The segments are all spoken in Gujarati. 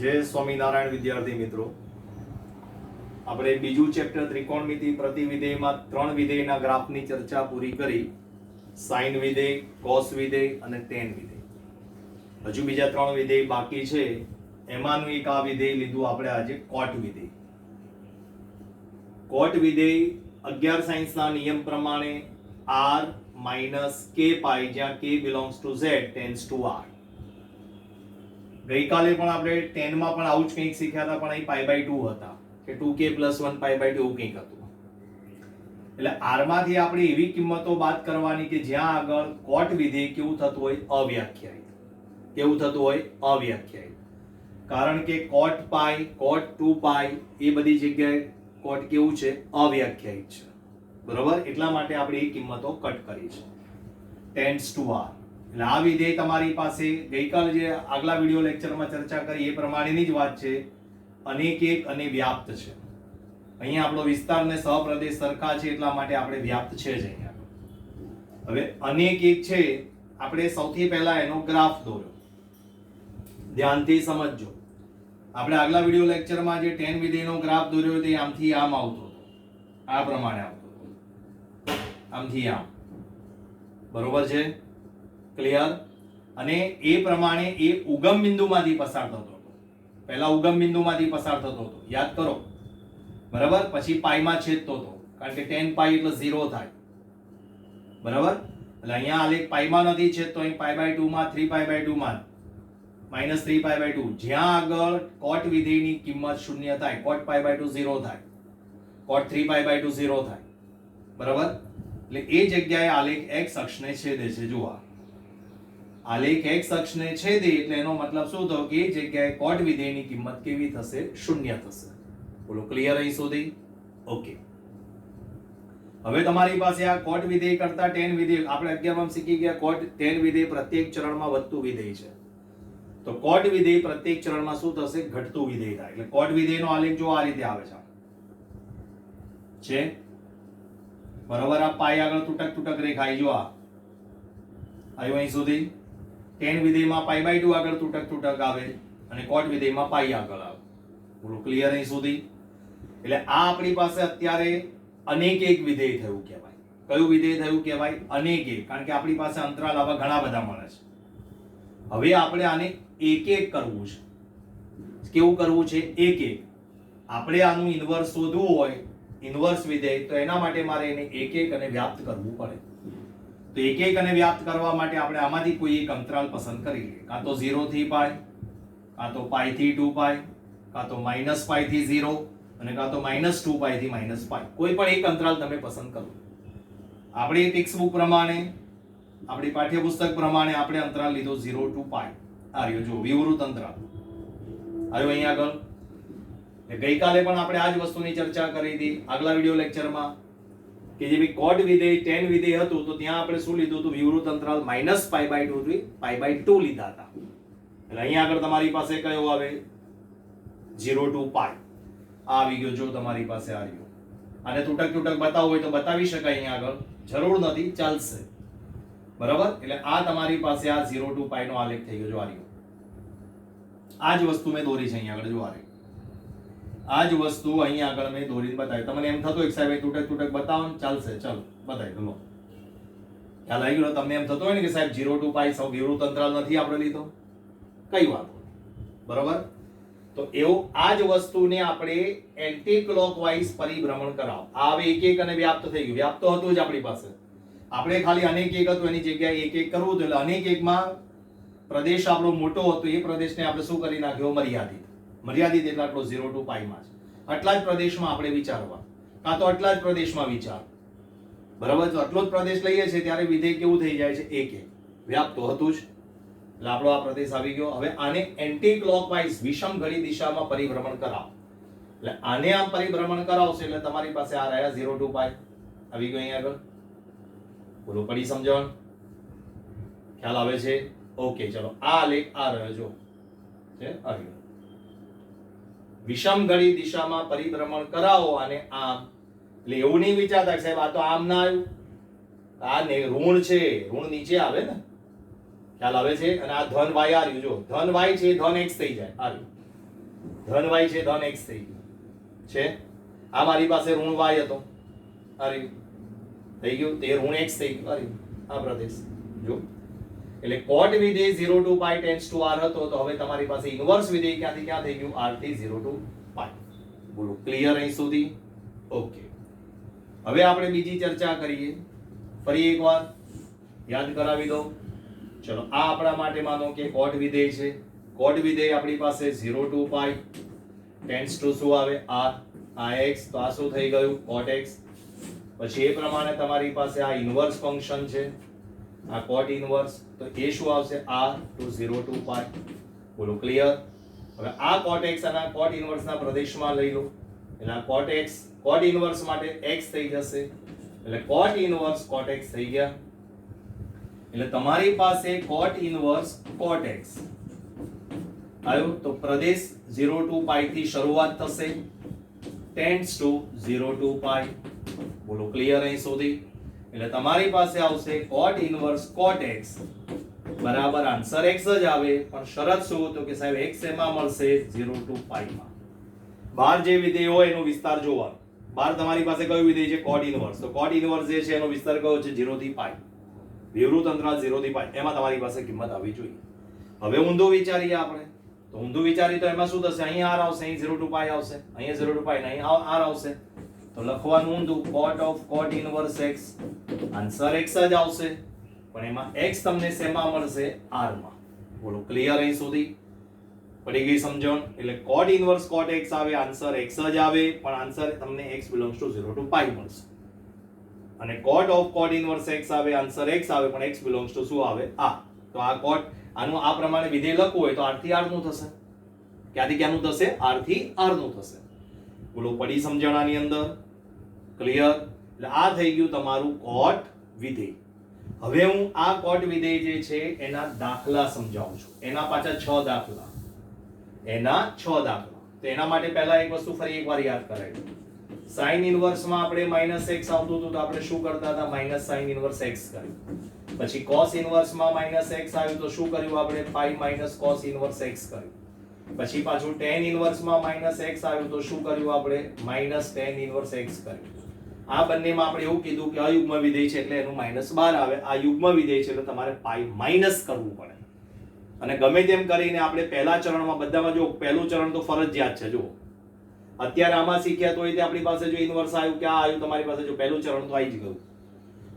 જય સ્વામિનારાયણ વિદ્યાર્થી મિત્રો, આપણે બીજું ચેપ્ટર ત્રિકોણમિતિ પ્રતિવિધેયમાં ત્રણ વિધેયના ગ્રાફની ચર્ચા પૂરી કરી. સાઇન વિધેય, કોસ વિધેય અને ટેન વિધેય. હજુ બીજા ત્રણ વિધેય બાકી છે. એમાંનું એક આ વિધેય લીધું આપણે આજે, કોટ વિધેય. કોટ વિધેય 11 સાયન્સના નિયમ પ્રમાણે r માઇનસ k પાઈ, જ્યાં k belongs to z tends to r. ગઈકાલે પણ આપણે 10 માં પણ આવું જ કંઈક શીખ્યા હતા, પણ અહીં પાઈ બાય 2 હતા કે 2k + 1 પાઈ બાય 2 એવું કંઈક હતું. એટલે r માંથી આપણે એવી કિંમતો બાદ કરવાની કે જ્યાં આગળ કોટ વિધેય કેવું થતું હોય, અવ્યાખ્યાયિત. કેવું થતું હોય, અવ્યાખ્યાયિત. કારણ કે કોટ પાઈ, કોટ 2 પાઈ એ બધી જગ્યાએ કોટ કેવું છે, અવ્યાખ્યાયિત છે. બરોબર, એટલા માટે આપણે એ કિંમતો કટ કરી છે. Tends to r. એટલે આ વિધેય તમારી પાસે ગઈકાલે જે આગલા વિડિયો લેક્ચરમાં ચર્ચા કરી એ પ્રમાણેની જ વાત છે. અનેક એક અને વ્યાપ્ત છે. અહીંયા આપણો વિસ્તાર ને સહપ્રદેશ સરખા છે, એટલા માટે આપણે વ્યાપ્ત છે જ અહીંયા. હવે અનેક એક છે, આપણે સૌથી પહેલા એનો ગ્રાફ દોર્યો. ધ્યાનથી સમજજો. આપણે આગલા વિડિયો લેક્ચરમાં જે 10 વિધેયનો ગ્રાફ દોર્યો તે આમથી આમ આવતો હતો, આ પ્રમાણે આવતો હતો, આમથી આમ. બરોબર છે? ક્લિયર? અને એ પ્રમાણે એ ઉગમ બિંદુમાંથી પસાર થતો હતો. પહેલા ઉગમ બિંદુમાંથી પસાર થતો હતો, યાદ કરો. બરાબર? પછી પાઈમાં છેદતો હતો, કારણ કે 10 પાઈ એટલે 0 થાય. બરાબર? એટલે અહીંયા આલેખ પાઈમાં નથી છેદતો, અહીં પાઈ બાય 2 માં, 3 પાઈ બાય 2 માં, -3 પાઈ બાય 2. જ્યાં આગળ કોટ વિધેયની કિંમત 0 થાય, કોટ પાઈ બાય 2 0 થાય, કોટ 3 પાઈ બાય 2 0 થાય. બરાબર? એટલે એ જગ્યાએ આલેખ x અક્ષને છેદે છે. જુઓ, આલેખ x અક્ષને છેદે એટલે એનો મતલબ શું થયો કે એ જગ્યાએ કોટ વિધેયની કિંમત કેવી થશે, 0 થશે. બોલો, ક્લિયર અહીં સુધી? ઓકે. હવે તમારી પાસે આ કોટ વિધેય કરતા ટેન વિધેય, આપણે 11 માં શીખી ગયા કોટ ટેન વિધેય પ્રત્યેક ચરણમાં વધતું વિધેય છે. તો કોટ વિધેય પ્રત્યેક ચરણમાં શું થશે, ઘટતું વિધેય થાય. એટલે કોટ વિધેયનો આલેખ જો આ રીતે આવે છે. બરોબર? આ પાઈ આગળ તૂટક રેખાઈ, જો આ આવ્યું અહીં સુધી. 10 વિધેયમાં પાઈ બાય 2 આગળ તૂટક આવે અને કોટ વિધેયમાં પાઈ આગળ આવે. બોલો, ક્લિયર અહીં સુધી? એટલે આ આપણી પાસે અત્યારે અનેક એક વિધેય થયું કહેવાય. કયું વિધેય થયું કહેવાય? અનેક એક. કારણ કે આપણી પાસે અંતરાલ આવા ઘણા બધા મળે છે. હવે આપણે આને એક એક કરવું છે. કેવું કરવું છે? એક એક. આપણે આનું ઇન્વર્સ શોધવું હોય, ઇન્વર્સ વિધેય, તો એના માટે મારે એને એક એક અને વ્યાપ્ત કરવું પડે. તો એક એક અને વ્યાપ્ત કરવા માટે આપણે આમાંથી કોઈ એક અંતરાલ પસંદ કરી લઈએ. કાં તો 0 થી પાઈ, કાં તો પાઈ થી 2 પાઈ, કાં તો -π થી 0 અને કાં તો -2 પાઈ થી -π. કોઈ પણ એક અંતરાલ તમે પસંદ કરો. આપણી ટેક્સ્ટ બુક પ્રમાણે, આપણી પાઠ્યપુસ્તક પ્રમાણે આપણે અંતરાલ લીધો 0 to π. આ રહ્યો, જો વિવૃત અંતરાલ આવ્યો અહીં આગળ. ગઈકાલે પણ આપણે આ જ વસ્તુની ચર્ચા કરી હતી આગલા વિડિયો લેક્ચરમાં, કે જે કોટ વિધેય 10 વિધેય હતું તો ત્યાં આપણે શું લીધું હતું, વિવૃત અંતરાલ -π/2 થી π/2 લીધા હતા. એટલે અહીંયા આગળ તમારી પાસે કયો આવે, 0 to π આવી ગયો. જો તમારી પાસે આ રહ્યો. આને તૂટક બતાવવું હોય તો બતાવી શકાય, અહીંયા આગળ જરૂર નથી, ચાલશે. બરાબર? એટલે આ તમારી પાસે આ 0 to π નો આલેખ થઈ ગયો. જો આ રહ્યો. આ જ વસ્તુ મેં દોરી છે અહીંયા આગળ. જો આ રહ્યો. આ જ વસ્તુ અહીંયા આગળ મેં દોરીને બતાવી. તમને એમ થતું એક સાહેબ તૂટક બતાવો ને, ચાલશે, ચાલો બતાવી દો. ખ્યાલ આવી ગયો? તમને એમ થતું હોય ને કે સાહેબ 0 to π સૌ વિવૃત અંતરાલ નથી આપણે લીધો, કઈ વાત? બરોબર? તો એવું આ જ વસ્તુને આપણે એન્ટી ક્લોકવાઇઝ પરિભ્રમણ કરાવો. આ હવે એક એક અને વ્યાપ્ત થઈ ગયું. વ્યાપ્ત હતું જ આપણી પાસે, આપણે ખાલી અનેક એક હતું, એની જગ્યાએ એક એક કરવું હતું. એટલે અનેક એકમાં પ્રદેશ આપણો મોટો હતો, એ પ્રદેશને આપણે શું કરી નાખ્યો, મર્યાદિત. મર્યાદિત એટલે આટલો 0 to π માં છે. આટલા જ પ્રદેશમાં આપણે વિચારવા, કાં તો આટલા જ પ્રદેશમાં વિચાર. બરાબર? તો આટલો જ પ્રદેશ લઈએ છીએ ત્યારે વિધેય કેવું થઈ જાય છે, એક એક. વ્યાપ્ત તો હતું જ. એટલે આપણો આ પ્રદેશ આવી ગયો. હવે આને એન્ટી ક્લોકવાઇઝ, વિષમ ઘડી દિશામાં પરિભ્રમણ કરાવો. એટલે આને આમ પરિભ્રમણ કરાવશે એટલે તમારી પાસે આ રહ્યા 0 to π આવી ગયો અહીં આગળ. બોલો, પડી સમજણ? ખ્યાલ આવે છે? ઓકે, ચલો આ આલેખ આ રહ્યો, જો છે આ રહ્યો. વિષમ ઘડી દિશામાં પરિભ્રમણ કરાવો અને આમ. એટલે એવું નહીં વિચારતા સાહેબ આ તો આમ ના આવ્યું, આ ઋણ છે, ઋણ નીચે આવે ને, ખ્યાલ આવે છે? અને આ ધન y આ રહ્યું, જો ધન y છે, ધન x થઈ જાય આ રહ્યું. ધન y છે ધન x થઈ ગયું છે, આ મારી પાસે ઋણ y હતો, અરે થઈ ગયું, તે ઋણ x થઈ ગયું, અરે આ પ્રદેશ જો, એટલે cot વિધેય 0 to pi tends to r હતો, તો હવે તમારી પાસે ઇન્વર્સ વિધેય ક્યાંથી ક્યાં થઈ ગયું, r થી 0 to pi. બોલો ક્લિયર અહીં સુધી? ઓકે, હવે આપણે બીજી ચર્ચા કરીએ, ફરી એકવાર યાદ કરાવી દો. ચલો, આ આપણા માટે માનો કે cot વિધેય છે, cot વિધેય આપણી પાસે 0 to pi tends to શું આવે, r, આ x, તો આ શું થઈ ગયું, cot x. પછી એ પ્રમાણે તમારી પાસે આ ઇન્વર્સ ફંક્શન છે, આ cot ઇન્વર્સ, તો એ શું આવશે, r to 0 to pi. બોલો ક્લિયર? હવે આ cot x અને આ cot ઇન્વર્સ ના પ્રદેશમાં લઈ લો, એટલે આ cot x cot ઇન્વર્સ માટે x થઈ જશે, એટલે cot ઇન્વર્સ cot x થઈ ગયા. એટલે તમારી પાસે cot ઇન્વર્સ cot x આવ્યો, તો પ્રદેશ 0 to pi થી શરૂઆત થશે, tends to 0 to pi. બોલો ક્લિયર અહીં સુધી? એટલે તમારી પાસે આવશે cot ઇન્વર્સ cot x બરાબર આન્સર x જ આવે, પણ શરત શું તો કે સાહેબ x એમાં મળશે 0 to pi માં. બહાર જે વિધેય હોય એનો વિસ્તાર જોવાનો. બહાર તમારી પાસે કયું વિધેય છે, cot ઇન્વર્સ, તો cot ઇન્વર્સ જે છે એનો વિસ્તાર કયો છે, 0 થી pi, વિવૃત અંતરાલ 0 થી pi, એમાં તમારી પાસે કિંમત આવવી જોઈએ. હવે ઊંધું વિચારીએ આપણે, તો ઊંધું વિચારીએ તો એમાં શું થશે, અહીં r આવશે, અહીં 0 to pi આવશે, અહીં 0 to pi ને અહીં r આવશે, તો લખવાનું ઊંધું, cot of cot inverse x, answer x જ આવશે, પણ એમાં x તમને શેમાં મળશે, r માં. બોલો ક્લિયર અહીં સુધી? પડી ગઈ સમજણ? એટલે cot inverse cot x આવે, આન્સર x જ આવે, પણ આન્સર તમને x belongs to 0 to pi મળશે. અને cot of cot inverse x આવે, આન્સર x આવે, પણ x belongs to શું આવે, આ. તો આ cot, આનું આ પ્રમાણે વિધેય લખવું હોય તો r થી r નું થશે. ક્યાંથી ક્યાંનું થશે, r થી r નું થશે. બોલો પડી સમજણ આની અંદર? ક્લિયર? એટલે આ થઈ ગયું તમારું cot વિધેય. હવે હું આ cot વિધેય જે છે એના દાખલા સમજાવું છું, એના પાછા 6 દાખલા, એના 6 દાખલા. તો એના માટે પહેલા એક વસ્તુ ફરી એકવાર યાદ કરાવી દઉં. sin ઇન્વર્સ માં આપણે -x આવતું હતું, તો આપણે શું કરતા હતા, sin ઇન્વર્સ x કર્યું. પછી cos ઇન્વર્સ માં -x આવ્યું, તો શું કર્યું આપણે, pi cos ઇન્વર્સ x કર્યું. પછી પાછું tan ઇન્વર્સ માં -x આવ્યું, તો શું કર્યું આપણે, tan ઇન્વર્સ x કર્યું. આ બંનેમાં આપણે એવું કીધું કે અયુગ્મ વિધેય છે એટલે એનું -12 આવે, આ યુગ્મ વિધેય છે એટલે તમારે pi માઈનસ કરવું પડે. અને ગમે તેમ કરીને આપણે પહેલા ચરણમાં બધામાં જો પહેલું ચરણ તો ફરજિયાત છે. જો અત્યારે આમાં શીખ્યા તો આપણી પાસે જો ઇન્વર્સ આવ્યું કે આ આવ્યું, તમારી પાસે જો પહેલું ચરણ તો આવી જ ગયું.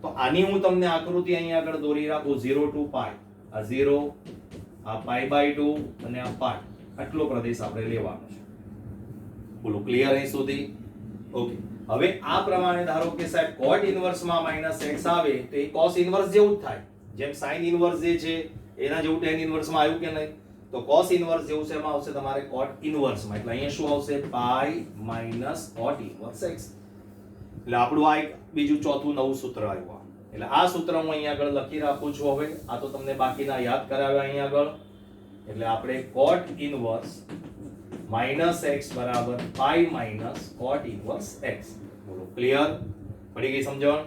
તો આની હું તમને આકૃતિ અહીં આગળ દોરી રાખું, 0 to pi, આ 0, આ pi/2 અને આ pi, આટલો પ્રદેશ આપણે લેવાનો છે. બોલો ક્લિયર અહીં સુધી? ઓકે, હવે આ પ્રમાણે ધારો કે સાહેબ cot ઇન્વર્સ માં -x આવે તો એ cos ઇન્વર્સ જેવું જ થાય, જેમ sin ઇન્વર્સ જે છે એના જેવું tan ઇન્વર્સ માં આવ્યું કે નહીં, તો cos ઇન્વર્સ જેવું છે એમાં આવશે તમારે cot ઇન્વર્સ માં, એટલે અહીંયા શું આવશે, pi cot ઇન્વર્સ x. એટલે આપણું આ એક બીજું ચોથું નવું સૂત્ર આવ્યું. એટલે આ સૂત્ર હું અહીંયા આગળ લખી રાખું છું. હવે આ તો તમને બાકીના યાદ કરાવ્યા અહીંયા આગળ. એટલે આપણે cot ઇન્વર્સ -x બરાબર pi cot ઇન્વર્સ x. બોલો ક્લિયર? પડી ગઈ સમજણ?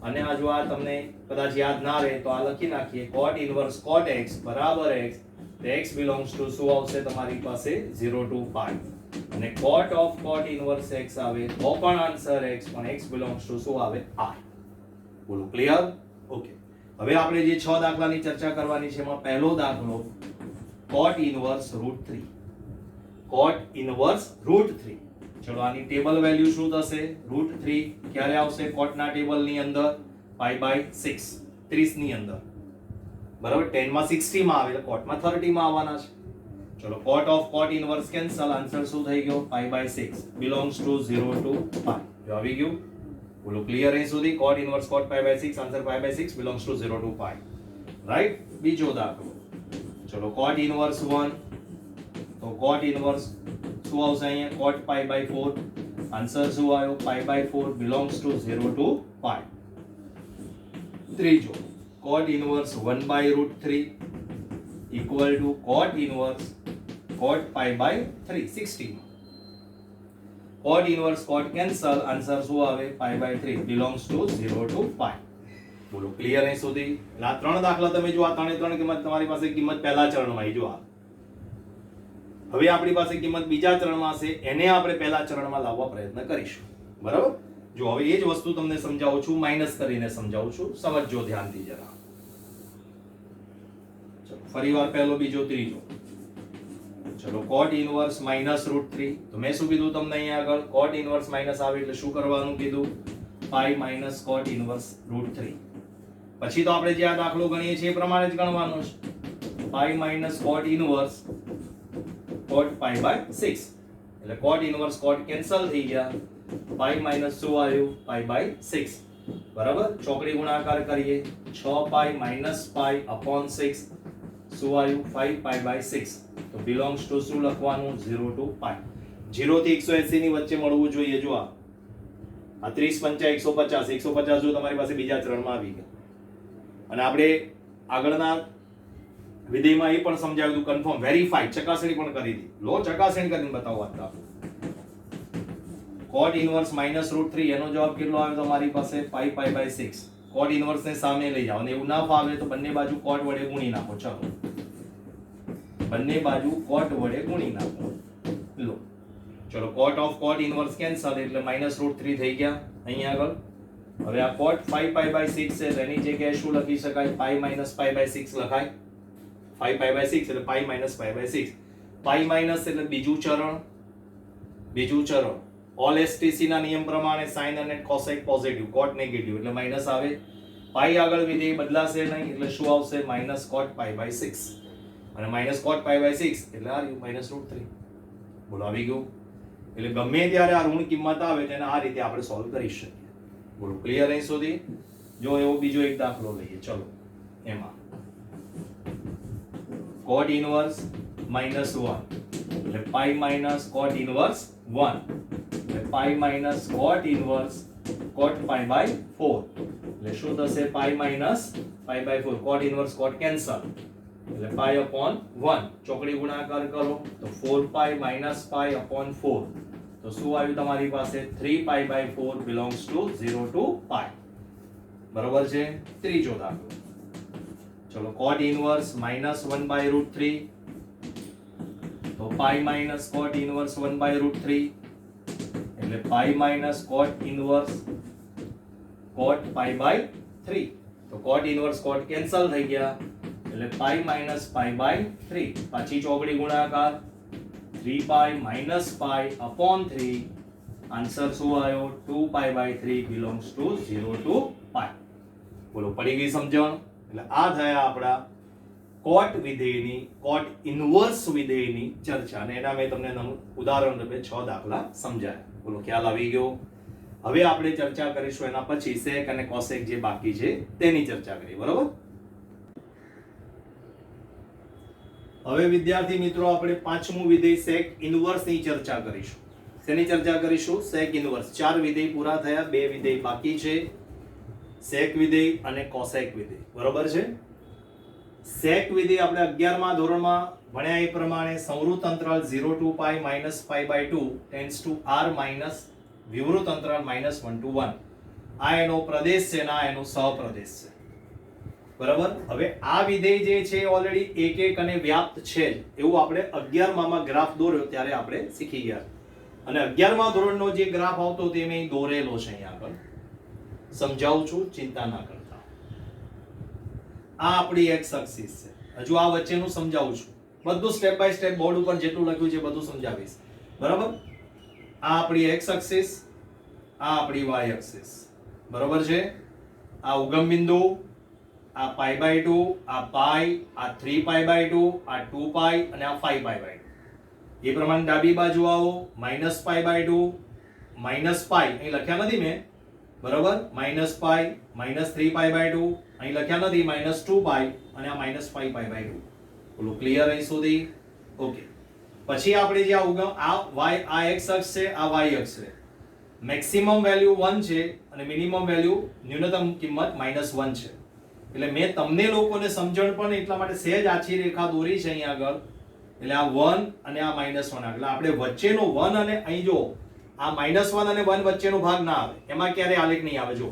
અને આ જો આ તમને કદાચ યાદ ના રહે તો આ લખી નાખીએ, cot ઇન્વર્સ cot x બરાબર x, તો x belongs to શું આવશે તમારી પાસે, 0 to pi. અને cot of cot inverse x આવે તો પણ આન્સર x, પણ x belongs to શું આવે, r. બોલો ક્લિયર? ઓકે, હવે આપણે જે 6 દાખલાની ચર્ચા કરવાની છે એમાં પહેલો દાખલો cot ઇન્વર્સ √3. cot inverse √3. ચલો આની ટેબલ વેલ્યુ શું થશે, √3 ક્યારે આવશે cot ના ટેબલ ની અંદર, pi/6, 30 ની અંદર, બરાબર. 10 માં 60 માં આવે એટલે cot માં 30 માં આવવાના છે. ચલો cot of cot inverse cancel, answer શું થઈ ગયો, pi/6 belongs to 0 to pi. જો આવી ગયું? બોલો ક્લિયર અહીં સુધી? cot inverse cot pi/6, answer pi/6 belongs to 0 to pi. Right? બીજો દાખલો, ચલો cot ઇન્વર્સ 1, તો cot ઇન્વર્સ શું આવશે અહીંયા, cot pi/4, આન્સર શું આવ્યો, pi/4 belongs to 0 to pi. ત્રીજો cot inverse 1/√3 equal to cot inverse cot pi/3, 60. cot inverse cot cancel, answer શું આવે, pi/3 belongs to 0 to pi. બોલો ક્લિયર અહીં સુધી? આ ત્રણ દાખલા તમે જો, આ ત્રણે ત્રણ કિંમત તમારી પાસે કિંમત પહેલા ચરણમાં આવી. જો હવે આપણી પાસે કિંમત બીજા ચરણમાં છે, એને આપણે પહેલા ચરણમાં લાવવા પ્રયત્ન કરીશું. બરાબર? જો હવે એ જ વસ્તુ તમને સમજાવું છું, માઇનસ કરીને સમજાવું છું, સમજજો ધ્યાનથી જરા. ચલો ફરીવાર પહેલો, બીજો, ત્રીજો. ચલો cot ઇનવર્સ માઇનસ √3. તો મેં શું કીધું તમને અહીંયા આગળ? cot ઇનવર્સ માઇનસ આવે એટલે શું કરવાનું કીધું? પાઈ માઇનસ cot ઇનવર્સ √3. પછી તો આપણે જે આ દાખલો ગણીએ છીએ એ પ્રમાણે જ ગણવાનો છે. Pi minus cot inverse cot pi by 6. એટલે cot ઇનવર્સ cot કેન્સલ થઈ ગયા. પાઈ માઇનસ શું આવ્યું? Pi by 6. બરાબર? ચોકડી ગુણાકાર કરીએ. 6 પાઈ માઇનસ પાઈ અપોન 6 શું આવ્યું? 5 પાઈ બાય 6. તો બિલોંગ્સ ટુ શું લખવાનું? 0 ટુ પાઈ. 0 થી 180 ની વચ્ચે મળવું જોઈએ. જો આ 30 5 150. 150 જો તમારી પાસે બીજા ચરણમાં આવી ગયા. અને આપણે આગળના વિધેયમાં એ પણ સમજાવ્યું હતું, કન્ફર્મ વેરીફાઈડ ચકાસણી પણ કરી હતી. લો ચકાસણી કરીને બતાવો. cot ઇનવર્સ માઇનસ √3 એનો જવાબ કેટલો આવ્યો તમારી પાસે? 5 પાઈ બાય 6. cot ઇનવર્સ ને સામે લઈ જાઓ અને એવું ના ફાવે તો બંને બાજુ cot વડે ગુણી નાખો. ચલો બંને બાજુ cot વડે ગુણી નાખો. લો ચલો cot of cot inverse cancel એટલે માઇનસ √3 થઈ ગયા અહીંયા આગળ. હવે આ cot 5 પાઈ બાય 6 છે, એની જગ્યાએ શું લખી શકાય? પાઈ માઇનસ પાઈ બાય 6 લખાય. 5 પાઈ બાય 6 એટલે pi minus pi by 6. Pi minus એટલે બીજું ચરણ. ઓલ એસટીસી ના નિયમ પ્રમાણે સાઇન અને કોસેક પોઝિટિવ, cot નેગેટિવ એટલે માઇનસ આવે. પાઈ આગળ વિધેય બદલાશે નહીં એટલે શું આવશે? Minus cot pi by 6. અને માઇનસ cot પાઈ બાય 6 એટલે આ રહ્યું માઇનસ √3. બોલો આવી ગયું? એટલે ગમે ત્યારે આ ઋણ કિંમત આવે તેને આ રીતે આપણે સોલ્વ કરી શકીએ. બોલો ક્લિયર અહીં સુધી? જો એવો બીજો એક દાખલો લઈએ. ચલો એમાં cot ઇનવર્સ માઇનસ 1 એટલે પાઈ માઇનસ cot ઇનવર્સ 1 એટલે pi minus cot inverse cot pi by 4 એટલે શું થશે? Pi minus pi by 4. cot inverse cot cancel એટલે પાઈ અપોન 1. ચોકડી ગુણાકાર કરો તો 4 પાઈ માઇનસ પાઈ અપોન 4. તો શું આવ્યું તમારી પાસે? 3 pi by 4 belongs to 0 to pi. બરોબર છે? ત્રીજો દાખલો. ચલો cot ઇનવર્સ માઇનસ 1 બાય √3. તો pi minus cot inverse 1 by √3 એટલે pi minus cot inverse cot pi by 3. તો cot ઇનવર્સ cot કેન્સલ થઈ ગયા એટલે પાઈ માઇનસ પાઈ બાય 3. પાછી ચોકડી ગુણાકાર 3 pi minus pi upon 3. Answer શું આવ્યો? 2 pi by 3 belongs to 0 to pi. બોલો પડી ગઈ સમજણ? એટલે આ થયા આપણા cot વિધેયની, cot ઇનવર્સ વિધેયની ચર્ચા. અને એના મેં તમને ઉદાહરણ રૂપે 6 દાખલા સમજાયા. બોલો ખ્યાલ આવી ગયો? હવે આપણે ચર્ચા કરીશું એના પછી sec અને cosec જે બાકી છે તેની ચર્ચા કરીએ. બરોબર? હવે વિદ્યાર્થી મિત્રો આપણે પાંચમું વિધેય sec ઇનવર્સ ની ચર્ચા કરીશું. શેની ચર્ચા કરીશું? sec inverse. 4 વિધેય પૂરા થયા, 2 વિધેય બાકી છે, sec વિધેય અને cosec વિધેય. બરોબર છે? sec વિધેય આપણે 11મા ધોરણમાં ભણ્યા એ પ્રમાણે સંવૃત અંતરાલ 0 to pi minus pi by 2 tends to r minus વિવૃત અંતરાલ -1 ટુ 1. આ એનો પ્રદેશ છે અને આ એનો સહપ્રદેશ છે. બરાબર? હવે આ વિધેય જે છે ઓલરેડી એક અને વ્યાપ્ત છે એવું આપણે 11માં ગ્રાફ દોર્યો ત્યારે આપણે શીખી ગયા. અને 11મા ધોરણનો જે ગ્રાફ આવતો તે મેં દોરેલો છે અહીંયા આગળ. સમજાવું છું, ચિંતા ના કરતા. આ આપણી x એક્સિસ છે. હજુ આ વચ્ચેનું સમજાવું છું. બધું સ્ટેપ બાય સ્ટેપ બોર્ડ ઉપર જેટલું લખ્યું છે બધું સમજાવીશ. બરાબર? આ આપણી x એક્સિસ, આ આપણી y એક્સિસ. બરાબર છે? આ ઉગમ બિંદુ, આ પાઈ બાય 2, આ પાઈ, આ 3 પાઈ બાય 2, આ 2 પાઈ અને આ 5 પાઈ બાય 2. એ પ્રમાણે ડાબી બાજુ આવો, minus pi by 2, minus pi અહીં લખ્યા નથી મેં. બરાબર? Minus pi, minus 3 pi by 2, અહીં લખ્યા નથી, માઇનસ 2 પાઈ અને આ માઇનસ 5 પાઈ બાય 2. બોલો ક્લિયર અહીં સુધી? ઓકે. પછી આપણે જે આ ઉગમ આ y આ x અક્ષ છે, આ y અક્ષ છે. મેક્સિમમ વેલ્યુ 1 છે અને મિનિમમ વેલ્યુ ન્યૂનતમ કિંમત -1 છે. એટલે મેં તમને લોકોને સમજણ પણ એટલા માટે સહેજ આછી રેખા દોરી છે અહીં આગળ. એટલે આ 1 અને આ -1 એટલે આપણે વચ્ચેનો 1 અને અહીં જો આ -1 અને 1 વચ્ચેનો ભાગ ના આવે. એમાં ક્યારે આલેખ નહીં આવે. જો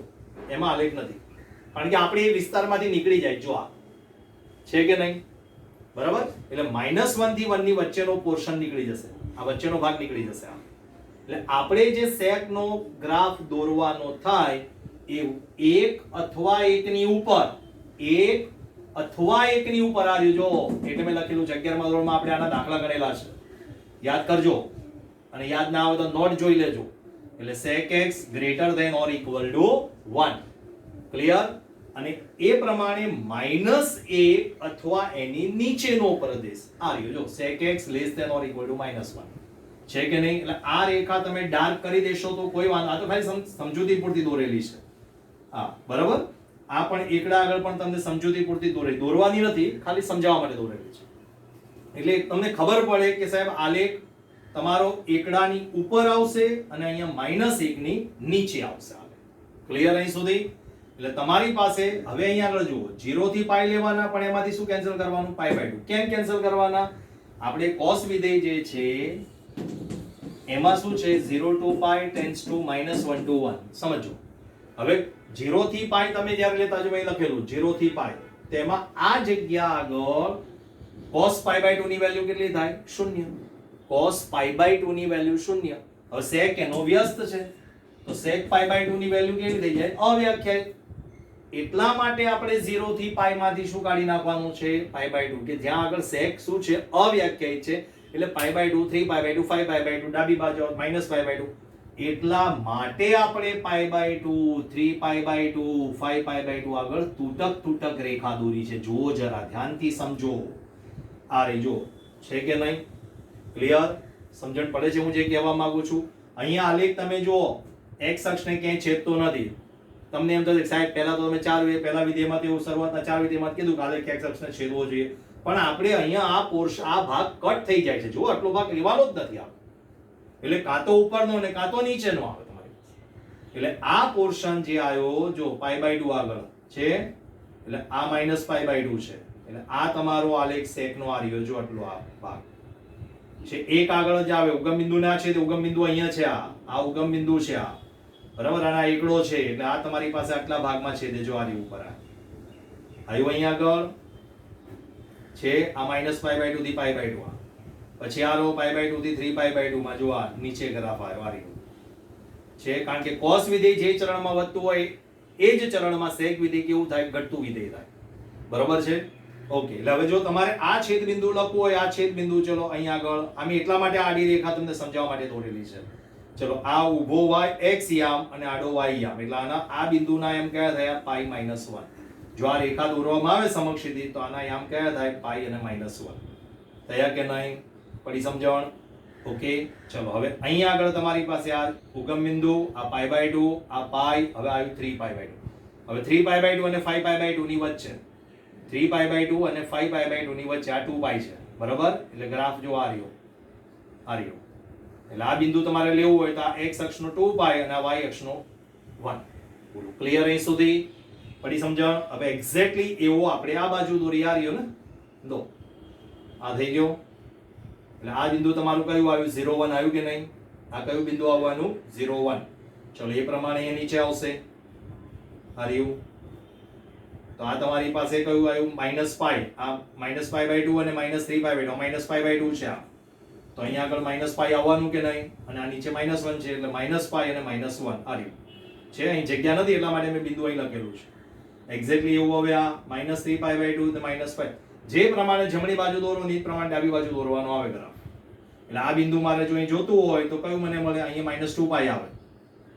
એમાં આલેખ નથી, કારણ કે આપણે એ વિસ્તારમાંથી નીકળી જાય. જો આ છે કે નહીં? બરાબર, એટલે -1 થી 1 ની વચ્ચેનો પોર્શન નીકળી જશે, આ વચ્ચેનો ભાગ નીકળી જશે આ. એટલે આપણે જે સેકનો ગ્રાફ દોરવાનો થાય એ એક અથવા એકની ઉપર, એક અથવા એકની ઉપર આ રહ્યું જો, એટલે મેં લખેલું છે 11મા ધોરણમાં આપણે આના દાખલા ગણેલા છે, યાદ કરજો, અને યાદ ના આવે તો નોટ જોઈ લેજો. એટલે sec x greater than or equal to 1. Clear? અને એ પ્રમાણે -1 અથવા એની નીચેનો પ્રદેશ આ રહ્યો જો, sec x less than or equal to -1 છે કે નહીં? એટલે આ રેખા તમે ડાર્ક કરી દેશો તો કોઈ વાંધો, આ તો ખાલી સમજૂતી પૂરતી દોરેલી છે. હા બરાબર, આ પણ એકડા આગળ પણ તમને સમજૂતી પૂરતી દોરવાની નથી, ખાલી સમજાવવા માટે દોરેલી છે. એટલે તમને ખબર પડે કે સાહેબ આલેખ તમારો એકડાની ઉપર આવશે અને અહીંયા -1 ની નીચે આવશે. ક્લિયર અહીં સુધી? એટલે તમારી પાસે હવે અહીંયા આગળ જુઓ, 0 થી પાઈ લેવાના, પણ એમાંથી શું કેન્સલ કરવાનું? π/2. કેમ કેન્સલ કરવાના? આપણે cos વિધેય જે છે એમાં શું છે, 0 to pi tends to -1 to 1. સમજો, હવે 0 થી પાઈ તમે જ્યારે લેતા જો, અહીં લખેલું 0 થી પાઈ, તેમાં આ જગ્યા આગળ cos π/2 ની વેલ્યુ કેટલી થાય? 0. cos π/2 ની વેલ્યુ 0. હવે sec એનો વ્યસ્ત છે, તો sec π/2 ની વેલ્યુ કેવી થઈ જાય? અવ્યાખ્યાયિત. એટલા માટે આપણે 0 થી પાઈ માંથી શું કાઢી નાખવાનું છે? π/2, કે જ્યાં આગળ sec શું છે? અવ્યાખ્યાયિત છે. એટલે π/2, 3π/2, 5π/2, ડાબી બાજુ -π/2. એટલા માટે આપણે π/2, 3π/2, 5π/2 આગળ તૂટક રેખા દોરી છે. જુઓ જરા ધ્યાનથી સમજો. આ રહી જો, છે કે નહીં? ક્લિયર? સમજણ પડે છે હું જે કહેવા માંગુ છું? અહીંયા આલેખ તમે જુઓ, x અક્ષને ક્યાંય છેદતો નથી. તમને એમ થશે સાહેબ પહેલા તો તમે પહેલા વિધેયમાં એવું શરૂઆતના 4 વિધેયમાં કીધું કે આલેખ x અક્ષને છેદવો જોઈએ, પણ આપણે અહીંયા આ ભાગ કટ થઈ જાય છે. જો આટલો ભાગ લેવાનો જ નથી આપણે, એટલે કાં તો ઉપરનો ને કાં તો નીચેનો આવે તમારી પાસે. એટલે આ પોર્શન જે આવ્યો જો π/2 આગળ છે, એટલે આ -π/2 છે, એટલે આ તમારો આલેખ સેકનો આ રહ્યો જો, આટલો આ ભાગ છે. એક આગળ જ આવે, ઉગમ બિંદુ ના છે, ઉગમ બિંદુ અહીંયા છે, આ ઉગમ બિંદુ છે આ, બરાબર, અને આ એકડો છે, એટલે આ તમારી પાસે આટલા ભાગમાં છે, જો આ રહ્યું ઉપર આવ્યું અહીંયા આગળ છે, આ -π/2 થી π/2, પછી આ રો π/2 થી 3π/2 માં જો આ નીચે ગ્રાફ આવ્યો આ રહ્યું છે. કારણ કે cos વિધેય જે ચરણમાં વધતું હોય એ જ ચરણમાં sec વિધેય કેવું થાય? ઘટતું વિધેય થાય. બરોબર છે? ઓકે. એટલે હવે જો તમારે આ છેદ બિંદુ લખવું હોય, આ છેદ બિંદુ ચલો અહીંયા આગળ, આમ એટલા માટે આડી રેખા તમને સમજાવવા માટે દોરેલી છે. ચલો આ ઊભો y x યામ અને આડો y યામ, એટલે આના આ બિંદુના એમ કયા થયા? π-1. જો આ રેખા દોરવામાં આવે સમક્ષિતિ, તો આના યામ કયા થાય? π અને -1. થયા કે નહીં? પડી સમજણ? ઓકે. ચલો હવે અહીંયા આગળ તમારી પાસે આ ઉગમ બિંદુ, આ π/2, આ π, હવે આવ્યું 3π/2. હવે 3π/2 અને 5π/2 ની વચ્ચે, 3π/2 અને 5π/2 ની વચ્ચે આ 2π છે. બરાબર? એટલે ગ્રાફ જો આ રહ્યો, આ રહ્યો. એટલે આ બિંદુ તમારે લેવું હોય તો આ x અક્ષનો 2π અને આ y અક્ષનો 1. બોલો ક્લિયર અહીં સુધી? પડી સમજણ? હવે એક્ઝેક્ટલી એવો આપણે આ બાજુ દોરી આ રહ્યો ને, દો આ થઈ ગયો. એટલે આ બિંદુ તમારું કયું આવ્યું? 0 1 આવ્યું કે નહીં? આ કયું બિંદુ આવવાનું? 0 1. ચલો એ પ્રમાણે અહીંયા નીચે આવશે આ રહ્યું. તો આ તમારી પાસે કયું આવ્યું? -π. આ -π/2 અને -3π/2, -π/2 છે આ, તો અહીંયા આગળ -π આવવાનું કે નહીં? અને આ નીચે -1 છે, એટલે -π અને -1 આ રહ્યું છે. અહીં જગ્યા નથી એટલા માટે મેં બિંદુ અહીં લખેલું છે. એક્ઝેક્ટલી એવું હવે આ -3π/2 ને -π, જે પ્રમાણે જમણી બાજુ દોરો ને એ પ્રમાણે ડાબી બાજુ દોરવાનો આવે ગ્રાફ. એટલે આ બિંદુ મારે જો અહીં જોતું હોય તો કયું મને મળે? અહીંયા -2π આવે.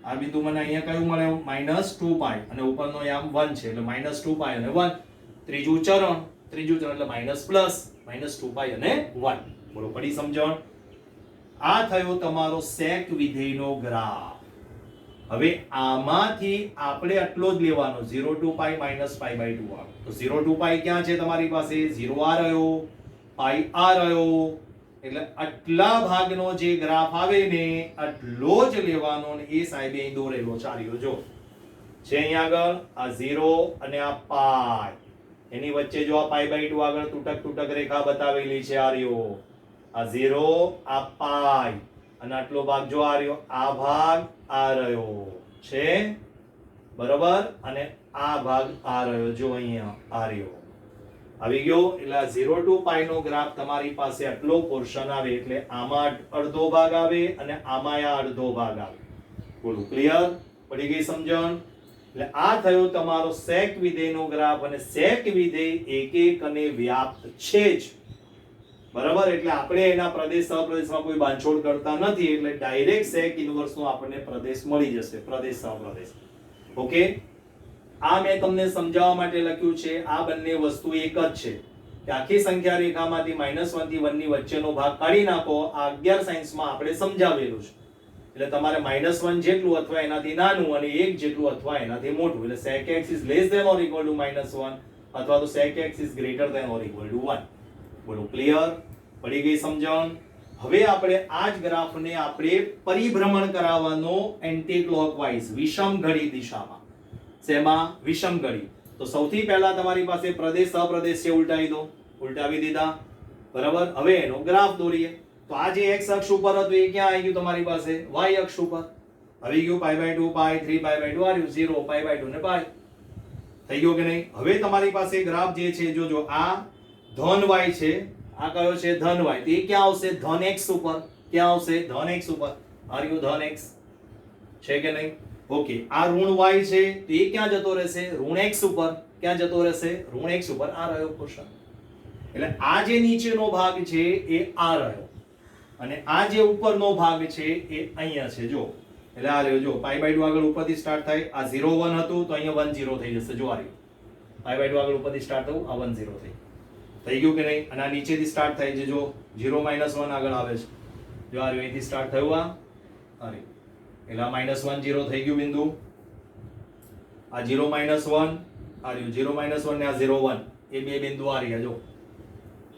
આ બિંદુ મને અહીંયા કયું મળે? -2π, અને ઉપરનો યામ 1 છે, એટલે -2π અને 1. ત્રીજું ચરણ એટલે -2π અને 1. બોલો પડી સમજણ? આ થયો તમારો sec વિધેયનો ગ્રાફ. હવે આમાંથી આપણે આટલો જ લેવાનો, 0 to π -π/2 વાળો. તો 0 to π ક્યાં છે તમારી પાસે? 0 આ રહ્યો, π આ રહ્યો, એટલે આટલા ભાગનો જે ગ્રાફ આવે ને આટલો જ લેવાનો, ને એ સાહેબે અહીં દોરેલો ચાલ્યો જો છે અહીંયા આગળ આ 0 અને આ π, એની વચ્ચે જો આ π/2 આગળ તૂટક રેખા બતાવેલી છે આ રહ્યો, આ 0 આ π, અને આટલો ભાગ જો આ રહ્યો, આ ભાગ આ રહ્યો છે, બરોબર, અને આ ભાગ આ રહ્યો જો અહીંયા આ રહ્યો. આવી ગયો. એટલે આ 0 to પાઈ નો ગ્રાફ તમારી પાસે આટલો પોર્શન આવે એટલે આમાં અડધો ભાગ આવે અને આમાં આ અડધો ભાગ આવે. બોલો ક્લિયર? પડી ગઈ સમજણ? એટલે આ થયો તમારો સેક વિધેયનો ગ્રાફ અને સેક વિધેય એક અને વ્યાપ્ત છે જ. બરાબર? એટલે આપણે એના પ્રદેશ સહપ્રદેશમાં કોઈ બાંધછોડ કરતા નથી એટલે ડાયરેક્ટ સેક ઇનવર્સ નો આપણને પ્રદેશ મળી જશે, પ્રદેશ સહપ્રદેશ. ઓકે, આ મેં તમને સમજાવવા માટે લખ્યું છે. આ બંને વસ્તુ એક જ છે કે આખી સંખ્યા રેખામાંથી -1 થી 1 ની વચ્ચેનો ભાગ કાઢી નાખો. આ 11 સાયન્સમાં આપણે સમજાવેલું છે. એટલે તમારે -1 જેટલું અથવા એનાથી નાનું અને 1 જેટલું અથવા એનાથી મોટું. એટલે sec x is less than or equal to -1 અથવા તો sec x is greater than or equal to 1. બોલો ક્લિયર? પડી ગઈ સમજણ? હવે આપણે આ જ ગ્રાફને આપણે પરિભ્રમણ કરાવવાનો એન્ટી ક્લોકવાઇઝ વિષમ ઘડી દિશામાં. શેમાં? વિષમ ઘડી. તો સૌથી પહેલા તમારી પાસે પ્રદેશ સહપ્રદેશ છે, ઉલટાવી દો. ઉલટાવી દીધા. બરાબર? હવે એનો ગ્રાફ દોરીએ. તો આ જે x અક્ષ ઉપર હતું એ ક્યાં આવી ગયું તમારી પાસે? y અક્ષ ઉપર આવી ગયું. π/2 પાઈ 3 π/2 આવ્યું 0 π/2 ને પાઈ થઈ ગયો કે નહીં? હવે તમારી પાસે ગ્રાફ જે છે જોજો, આ ધન y છે, આ કયો છે? ધન y. તો એ ક્યાં આવશે? ધન x ઉપર. ક્યાં આવશે? ધન x ઉપર. આવ્યું ધન x છે કે નહીં? ઓકે, આ ઋણ y છે તો એ ક્યાં જતો રહેશે? ઋણ x ઉપર. ક્યાં જતો રહેશે? ઋણ x ઉપર. આ રહ્યો પોર્શન. એટલે આ જે નીચેનો ભાગ છે એ આ રહ્યો અને આ જે ઉપરનો ભાગ છે એ અહીંયા છે. જો એટલે આ રહ્યો. જો π/2 આગળ ઉપરથી સ્ટાર્ટ થાય. આ 0 1 હતું તો અહીંયા 1 0 થઈ જશે. જો આ રહ્યું. π/2 આગળ ઉપરથી સ્ટાર્ટ થયું, આ 1 0 થઈ ગયું કે નહીં? અને આ નીચેથી સ્ટાર્ટ થાય છે. જો 0 -1 આગળ આવે છે. જો આ રહ્યું, અહીંથી સ્ટાર્ટ થયું. આ રહ્યું. એટલે આ -1 0 થઈ ગયું બિંદુ. આ 0 -1 આ રહ્યું. 0 -1 ને આ 0 1 એ બે બિંદુ આ રહ્યા. જો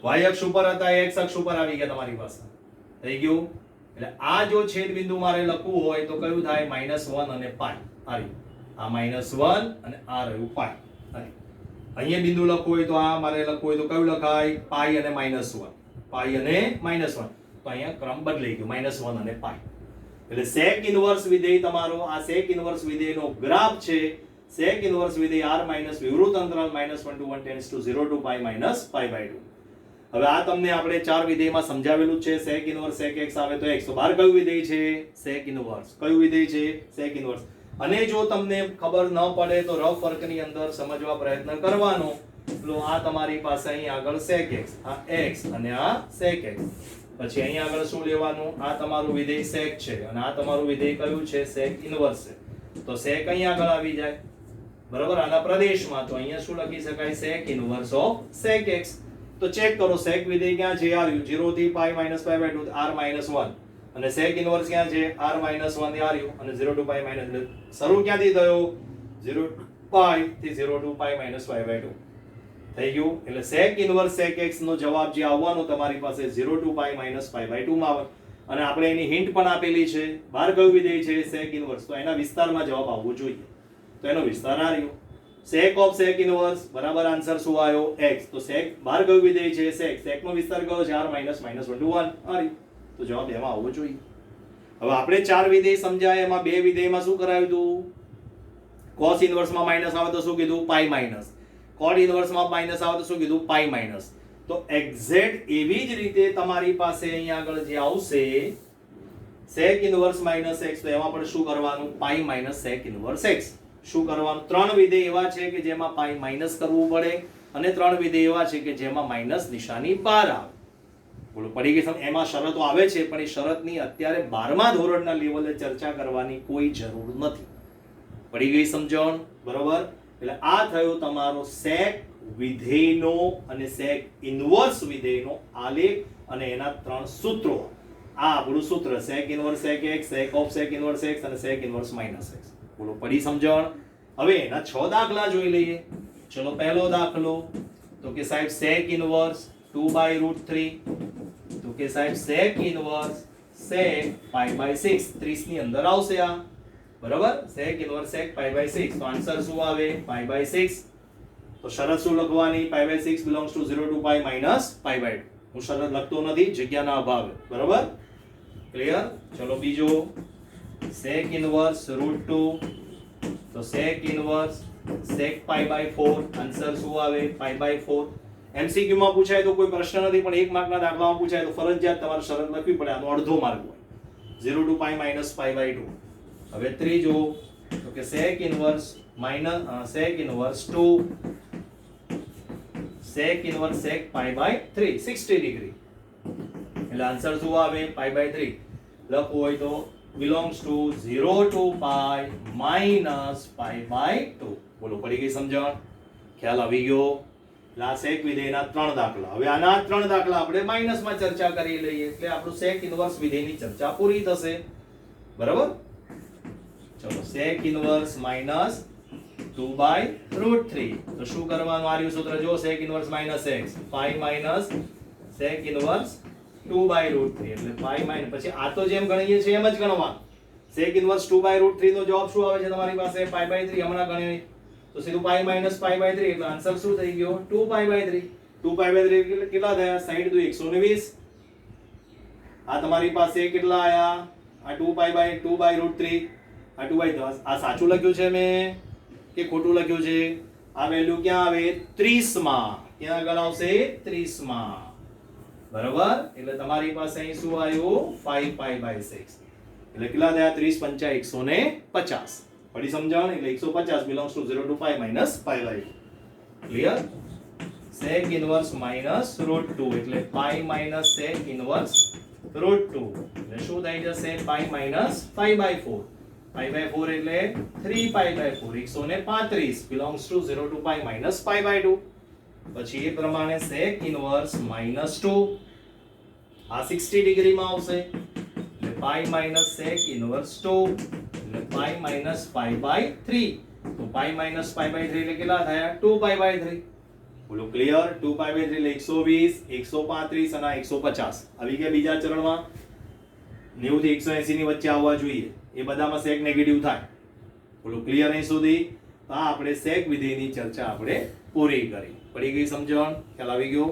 y અક્ષ ઉપર હતા એ x અક્ષ ઉપર આવી ગયા તમારી પાસે. થઈ ગયું? એટલે આ જો છેદ બિંદુ મારે લખવું હોય તો કયું થાય? -1 અને પાઈ. આ રહ્યું. આ -1 અને આ રહ્યું પાઈ. અહીંયા બિંદુ લખવું હોય તો આ મારે લખવું હોય તો કયું લખાય? પાઈ અને -1. પાઈ અને -1. તો અહીંયા ક્રમ બદલાઈ ગયો, -1 અને પાઈ. એટલે sec ઇનવર્સ વિધેય તમારો, આ sec ઇનવર્સ વિધેયનો ગ્રાફ છે. sec ઇનવર્સ વિધેય r - વિવૃત અંતરાલ -1 to 1 tends to 0 to pi - π/2. હવે આ તમને આપણે ચાર વિધેયમાં સમજાવેલું છે. sec ઇનવર્સ sec x આવે તો x. તો બહાર કયું વિધેય છે? sec inverse. કયું વિધેય છે? sec inverse. અને જો તમને ખબર ન પડે તો રફ વર્કની અંદર સમજવા પ્રયત્ન કરવાનો. તો આ તમારી પાસે અહીં આગળ sec x, આ x અને આ sec x. પછી અહીં આગળ શું લેવાનું? આ તમારું વિધેય sec છે અને આ તમારું વિધેય કયું છે? sec ઇનવર્સ છે. તો sec અહીં આગળ આવી જાય. બરાબર? આના પ્રદેશમાં. તો અહીંયા શું લખી શકાય? sec inverse of sec x. તો ચેક કરો sec વિધેય ક્યાં છે? આવ્યું 0 થી pi - π/2 r - 1 અને sec ઇનવર્સ ક્યાં છે? r - 1 એ આવ્યું અને 0 to pi - શરૂ ક્યાંથી થયો? 0 pi થી 0 to pi - π/2 થઈ ગયું. એટલે sec ઇનવર્સ sec x નો જવાબ જે આવવાનો તમારી પાસે 0 to pi - π/2 માં આવે. અને આપણે એની હિન્ટ પણ આપેલી છે. બહાર કયું વિધેય છે? sec inverse. તો એના વિસ્તારમાં જવાબ આવવો જોઈએ. તો એનો વિસ્તાર આ રહ્યો. sec of sec inverse બરાબર આન્સર શું આવ્યો? x. તો sec બહાર કયું વિધેય છે? sec. sec નો વિસ્તાર કયો છે? r - -1 to 1. આ તો જવાબ એમાં આવવો જોઈએ. હવે આપણે ચાર વિધેય સમજાય. એમાં બે વિધેયમાં શું કરાવ્યું હતું? cos ઇનવર્સ માં માઈનસ આવે તો શું કીધું? પાઈ માઈનસ. cot ઇનવર્સ માં માઈનસ આવે તો શું કીધું? પાઈ માઈનસ. તો એક્ઝેક્ટ એવી જ રીતે તમારી પાસે અહીંયા આગળ જે આવશે sec ઇનવર્સ -x, તો એમાં પણ શું કરવાનું? પાઈ માઈનસ sec ઇનવર્સ x. શું કરવાનું? ત્રણ વિધેય એવા છે કે જેમાં પાઈ માઈનસ કરવું પડે અને ત્રણ વિધેય એવા છે કે જેમાં માઈનસ નિશાની બહાર આવે. બોલો પડી ગઈ સમજ? એમાં શરતો આવે છે પણ એ શરતની અત્યારે 12મા ધોરણના લેવલે ચર્ચા કરવાની કોઈ જરૂર નથી. પડી ગઈ સમજણ? બરોબર? એટલે આ થયો તમારો sec વિધેયનો અને sec ઇનવર્સ વિધેયનો આલેખ અને એના ત્રણ સૂત્રો. આ આપણું સૂત્ર sec inverse sec x, sec of sec inverse x અને sec inverse -x. બોલો પડી સમજણ? હવે એના 6 દાખલા જોઈ લઈએ. ચલો પહેલો દાખલો તો કે સાહેબ sec inverse 2/√3. તો કે સાહેબ sec inverse sec π/6 30 ની અંદર આવશે આ. બરાબર? sec inverse sec π/6. તો આન્સર શું આવે? π/6. તો શરત શું લખવાની? π/6 belongs to 0 to pi - π/2. હું શરત લખતો નથી જગ્યાના અભાવે. બરાબર? ક્લિયર? ચલો બીજો sec inverse √2. તો sec inverse sec π/4. આન્સર શું આવે? π/4. MCQ માં પૂછાય તો કોઈ પ્રશ્ન નથી, પણ 1 માર્કના દાખલામાં પૂછાય તો ફરજિયાત તમારે શરત લખવી પડે. આનો અડધો માર્ક હોય. 0 to pi minus pi by 2. હવે ત્રીજો તો કે sec inverse 2 sec inverse sec pi by 3 60 degree. એટલે આન્સર શું આવે? pi by 3 લખવું હોય તો belongs to 0 to pi minus pi by 2. બોલો, પડી ગઈ સમજણ? ખ્યાલ આવી ગયો? આ sec વિધેયના 3 દાખલા. હવે આના 3 દાખલા આપણે માઈનસમાં ચર્ચા કરી લઈએ, એટલે આપણું sec inverse વિધેયની ચર્ચા પૂરી થશે. બરાબર? ચલો, sec inverse minus 2 by root 3. તો શું કરવાનું? આ રહ્યું સૂત્ર જો, sec inverse minus x pi minus sec inverse 2 by root 3. એટલે pi minus, પછી આ તો જેમ ગણીએ છીએ એમ જ ગણવાનું. sec inverse 2 by root 3 નો જવાબ શું આવે છે તમારી પાસે? pi by 3. હમણાં ગણ્યું તો સીધું pi minus pi by 3, એટલે આન્સર શું થઈ ગયો? 2 pi by 3. 2 pi by 3 એટલે કેટલા થયા? 60 દુ 120. આ તમારી પાસે કેટલા આયા? આ 2 pi by 2 by root 3. આ 2 by 10. આ સાચું લખ્યું છે મેં કે ખોટું લખ્યું છે? આ વેલ્યુ ક્યાં આવે? 30 માં. ક્યાં આગળ આવશે? 30 માં. બરાબર? એટલે તમારી પાસે અહીં શું આવ્યું? 5 pi by 6. એટલે કેટલા થયા? 30 પંચા 150. પડી સમજણ? એટલે 150 belongs to 0 to pi minus pi by 2. Clear? sec inverse minus root 2 એટલે pi minus sec inverse root 2. એટલે શું થઈ જશે? pi minus pi by 4. pi by 4 એટલે 3 pi by 4. 135 belongs to 0 to pi minus pi by 2. પછી એ પ્રમાણે sec inverse minus 2 આ 60 ડિગ્રીમાં આવશે, એટલે pi minus sec inverse 2 એટલે pi minus pi by 3. તો pi minus pi by 3 એટલે કેટલા થયા? 2 pi by 3. બોલો ક્લિયર? 2 pi by 3 એટલે 120, 135 અને 150 આવી ગયા બીજા ચરણમાં. 90 થી 180 ની વચ્ચે આવવા જોઈએ. એ બધામાં sec નેગેટિવ થાય. બોલો ક્લિયર અહીં સુધી? તો આ આપણે sec વિધેયની ચર્ચા આપણે પૂરી કરી. પડી ગઈ સમજણ? ખ્યાલ આવી ગયો?